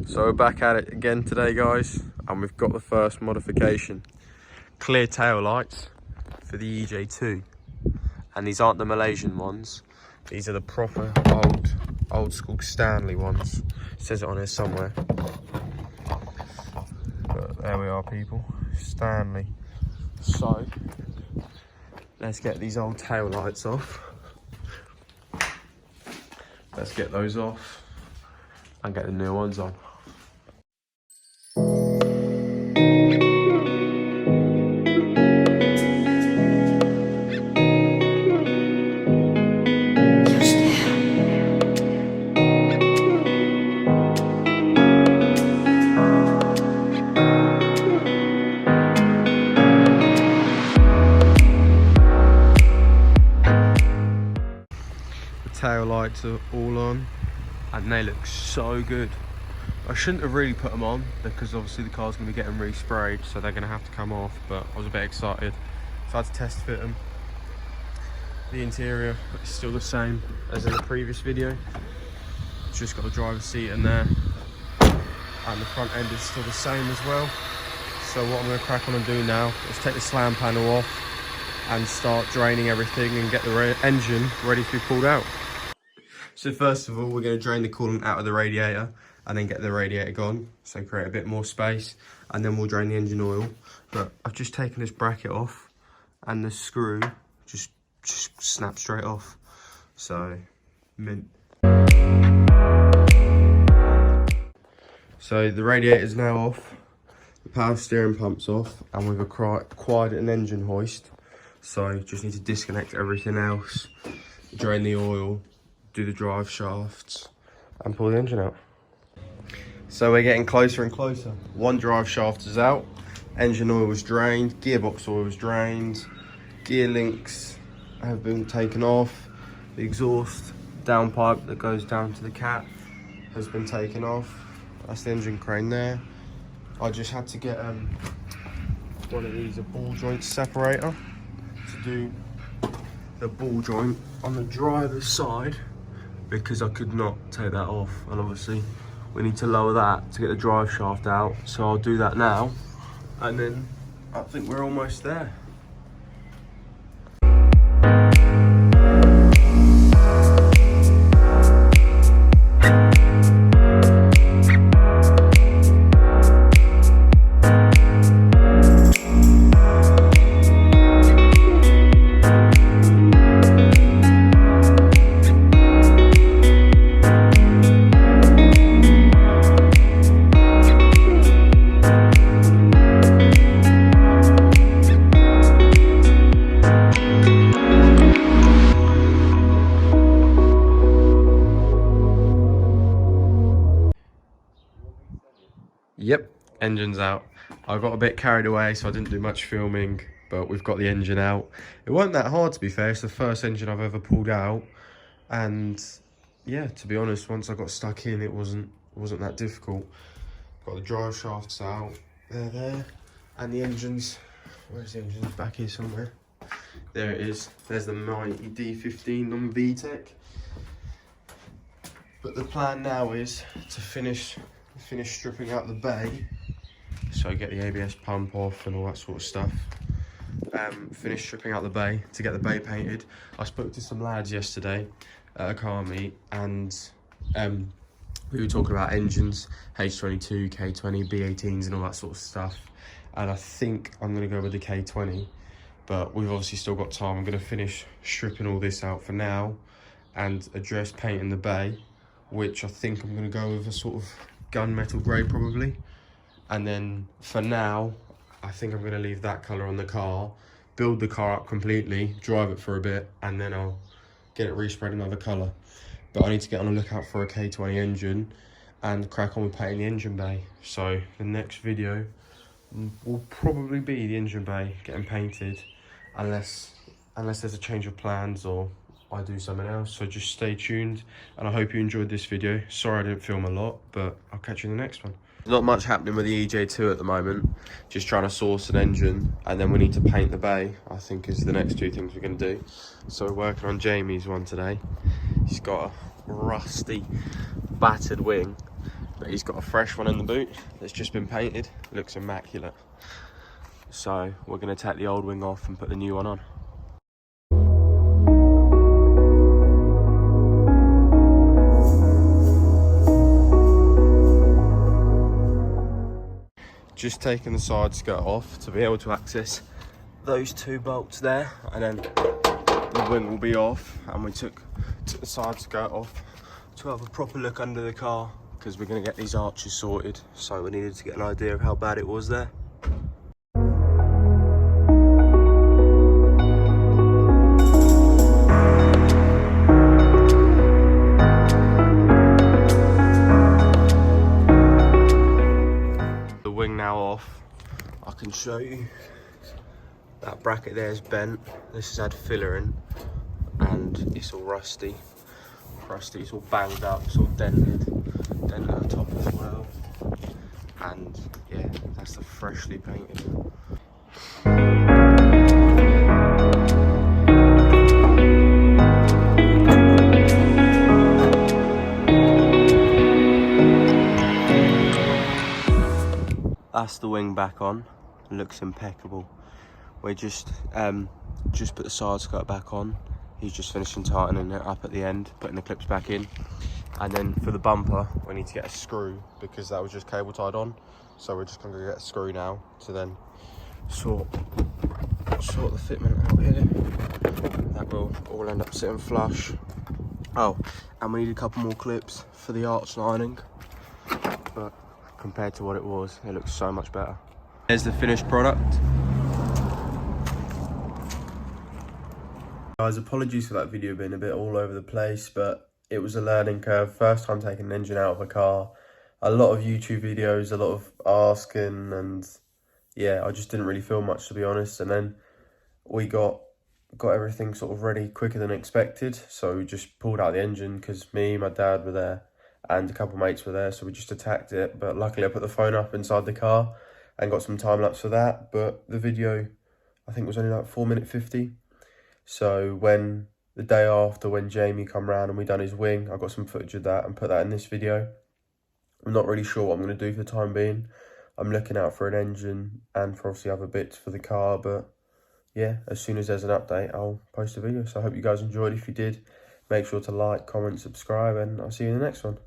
So we're back at it again today, guys, and we've got the first modification. Clear tail lights for the Ej2, and these aren't the Malaysian ones. These are the proper old school Stanley ones. It says it on here somewhere. But there we are, people. Stanley. So let's get these old tail lights off. Let's get those off and get the new ones on. Tail lights are all on and they look so good. I shouldn't have really put them on because obviously the car's going to be getting resprayed, so they're going to have to come off, but I was a bit excited, so I had to test fit them. The interior is still the same as in the previous video. It's just got the driver's seat in there, and the front end is still the same as well. So what I'm going to crack on and do now is take the slam panel off and start draining everything and get the engine ready to be pulled out. So first of all, we're going to drain the coolant out of the radiator and then get the radiator gone, so create a bit more space, and then we'll drain the engine oil. But I've just taken this bracket off and the screw just snaps straight off, so mint. So the radiator is now off, the power steering pump's off, and we've acquired an engine hoist. So just need to disconnect everything else, drain the oil, do the drive shafts, and pull the engine out. So we're getting closer and closer. One drive shaft is out, engine oil was drained, gearbox oil was drained, gear links have been taken off, the exhaust downpipe that goes down to the cat has been taken off. That's the engine crane there. I just had to get one of these, a ball joint separator, to do the ball joint on the driver's side, because I could not take that off, and obviously we need to lower that to get the drive shaft out, so I'll do that now, and then I think we're almost there. Yep, engine's out. I got a bit carried away, so I didn't do much filming, but we've got the engine out. It wasn't that hard, to be fair. It's the first engine I've ever pulled out, and yeah, to be honest, once I got stuck in, it wasn't that difficult. Got the drive shafts out, they're there, and the engine's, where's the engine? Back here somewhere. There it is. There's the mighty D15 on VTEC. But the plan now is to finish stripping out the bay, so get the ABS pump off and all that sort of stuff. Finish stripping out the bay to get the bay painted. I spoke to some lads yesterday at a car meet, and we were talking about engines, H22, K20, B18s and all that sort of stuff, and I think I'm going to go with the K20, but we've obviously still got time. I'm going to finish stripping all this out for now and address painting the bay, which I think I'm going to go with a sort of gunmetal grey probably, and then for now I think I'm going to leave that colour on the car, build the car up completely, drive it for a bit, and then I'll get it resprayed another colour. But I need to get on the lookout for a K20 engine and crack on with painting the engine bay. So the next video will probably be the engine bay getting painted, unless there's a change of plans or I do something else. So just stay tuned, and I hope you enjoyed this video. Sorry I didn't film a lot, but I'll catch you in the next one. Not much happening with the Ej2 at the moment, just trying to source an engine, and then we need to paint the bay, I think is the next two things we're going to do. So we're working on Jamie's one today. He's got a rusty battered wing, but he's got a fresh one in the boot that's just been painted. Looks immaculate. So we're going to take the old wing off and put the new one on. Just taking the side skirt off to be able to access those two bolts there, and then the wing will be off. And we took the side skirt off to have a proper look under the car, because we're going to get these arches sorted, so we needed to get an idea of how bad it was there. The wing now off, I can show you that bracket there is bent. This has had filler in and it's all rusty. It's all banged up, it's all dented at the top as well. And yeah, that's the freshly painted. That's the wing back on, looks impeccable. We just put the side skirt back on. He's just finishing tightening it up at the end, putting the clips back in. And then for the bumper, we need to get a screw because that was just cable tied on. So we're just gonna go get a screw now to then sort the fitment out here. That will all end up sitting flush. Oh, and we need a couple more clips for the arch lining. But compared to what it was, it looks so much better. There's the finished product. Guys, apologies for that video being a bit all over the place, but it was a learning curve. First time taking an engine out of a car. A lot of YouTube videos, a lot of asking, and yeah, I just didn't really feel much, to be honest. And then we got everything sort of ready quicker than expected. So we just pulled out the engine because me, my dad were there and a couple of mates were there. So we just attacked it. But luckily I put the phone up inside the car and got some time lapse for that. But the video, I think, was only like 4:50. So when the day after, when Jamie come round and we done his wing, I got some footage of that and put that in this video. I'm not really sure what I'm going to do for the time being. I'm looking out for an engine and for obviously other bits for the car. But yeah, as soon as there's an update, I'll post a video. So I hope you guys enjoyed. If you did, make sure to like, comment, subscribe, and I'll see you in the next one.